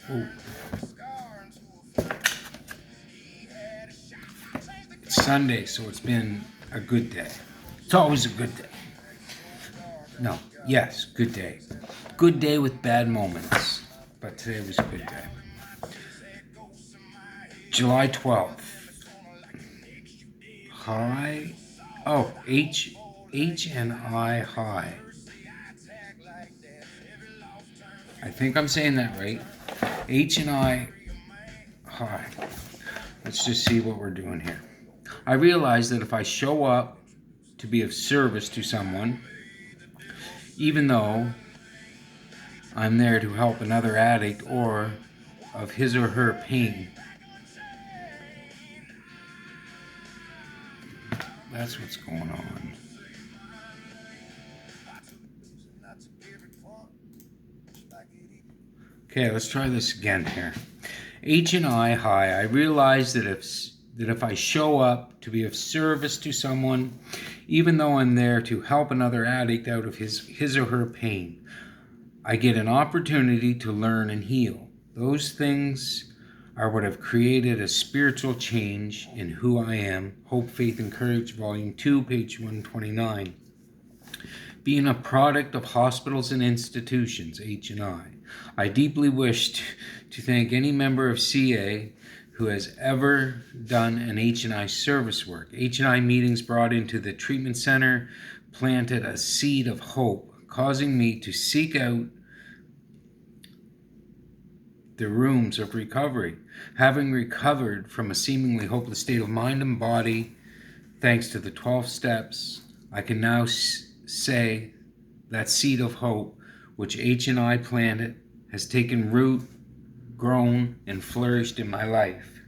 Oh, it's Sunday, so it's been a good day. It's always a good day. No, yes, good day. Good day with bad moments, but today was a good day. July 12th. High. Oh, H and I high. I think I'm saying that right. H and I high. Let's just see what we're doing here. I realize that if I show up to be of service to someone, even though I'm there to help another addict or of his or her pain, that's what's going on. Okay, let's try this again here. H and I high. I realize that if I show up to be of service to someone, even though I'm there to help another addict out of his or her pain, I get an opportunity to learn and heal. Those things are what have created a spiritual change in who I am. Hope, Faith, and Courage, Volume 2, page 129. Being a product of hospitals and institutions, H and I deeply wish to thank any member of CA who has ever done an H&I service work. H&I meetings brought into the treatment center planted a seed of hope, causing me to seek out the rooms of recovery. Having recovered from a seemingly hopeless state of mind and body, thanks to the 12 steps, I can now say that seed of hope, which H&I planted, has taken root, grown, and flourished in my life.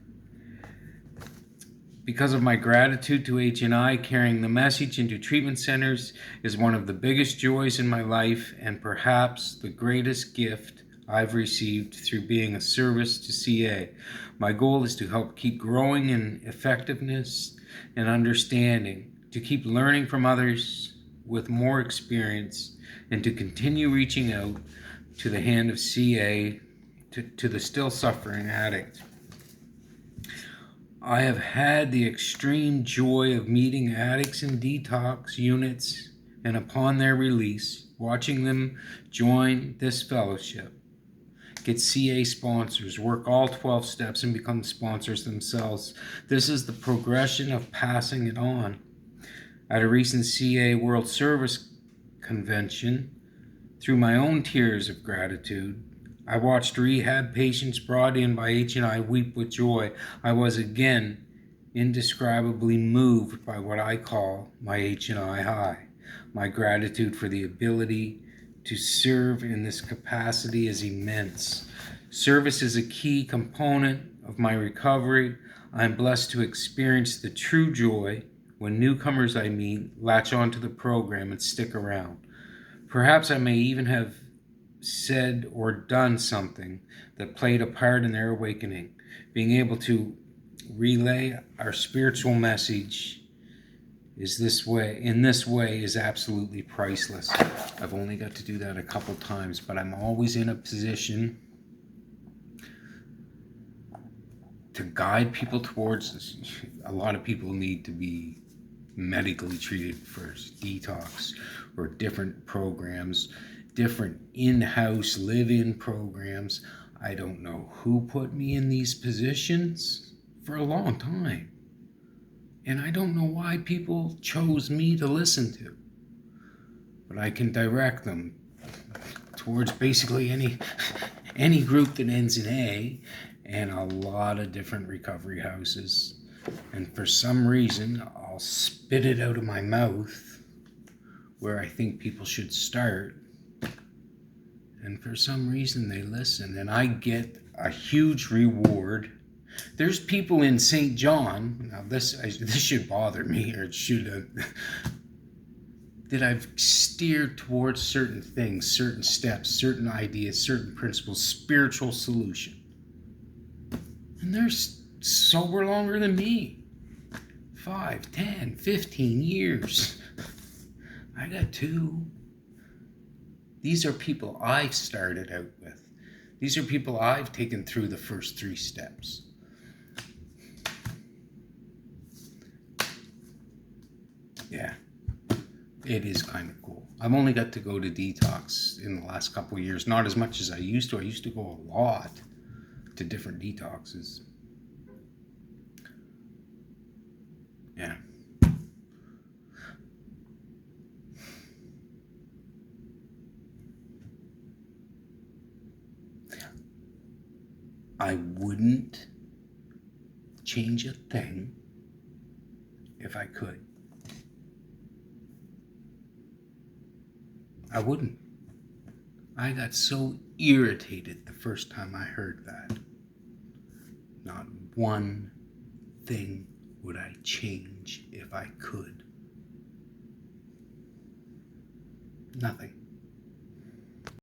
Because of my gratitude to H&I, carrying the message into treatment centers is one of the biggest joys in my life and perhaps the greatest gift I've received through being a service to CA. My goal is to help keep growing in effectiveness and understanding, to keep learning from others with more experience, and to continue reaching out to the hand of CA to the still suffering addict. I have had the extreme joy of meeting addicts in detox units and upon their release, watching them join this fellowship, get CA sponsors, work all 12 steps and become sponsors themselves. This is the progression of passing it on. At a recent CA World Service Convention, through my own tears of gratitude, I watched rehab patients brought in by H&I weep with joy. I was again indescribably moved by what I call my H&I high. My gratitude for the ability to serve in this capacity is immense. Service is a key component of my recovery. I'm blessed to experience the true joy when newcomers I meet latch onto the program and stick around. Perhaps I may even have said or done something that played a part in their awakening. Being able to relay our spiritual message in this way is absolutely priceless. I've only got to do that a couple times, but I'm always in a position to guide people towards this. A lot of people need to be medically treated first, detox, or different programs, different in-house live-in programs. I don't know who put me in these positions for a long time. And I don't know why people chose me to listen to. But I can direct them towards basically any group that ends in A and a lot of different recovery houses. And for some reason, I'll spit it out of my mouth where I think people should start. And for some reason, they listen. And I get a huge reward. There's people in St. John, now this should bother me, or it should that I've steered towards certain things, certain steps, certain ideas, certain principles, spiritual solution. And they're sober longer than me. 5, 10, 15 years. I got 2. These are people I started out with. These are people I've taken through the first 3 steps. Yeah, it is kind of cool. I've only got to go to detox in the last couple of years, not as much as I used to. I used to go a lot to different detoxes. Yeah. I wouldn't change a thing if I could. I wouldn't. I got so irritated the first time I heard that. Not one thing would I change if I could. Nothing.